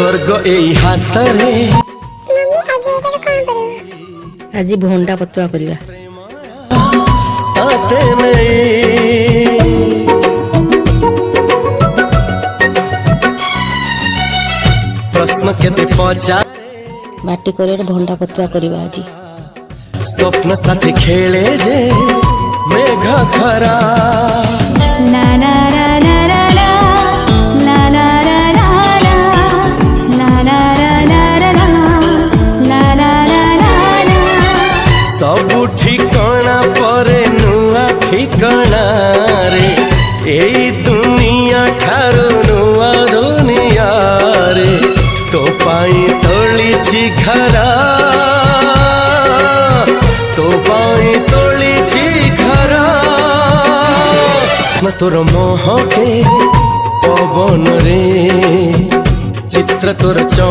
स्वर्ग एई हाथ रे आज भंडा पतुआ करवा आते नहीं प्रश्न केते पचा बाटी करे भंडा पतुआ करवा आज स्वप्न साथी खेले जे मेघ खरा ला ला ला ला ला ला ला ला ला ला ला ला ला सब ठिकाना परे नुआ ठिकाना रे एई दुनिया ठारू नुआ दुनिया रे तो पाई तोली घरा तो पाई तोली घरा तोर मोह के पवन रे चित्र तोर चौ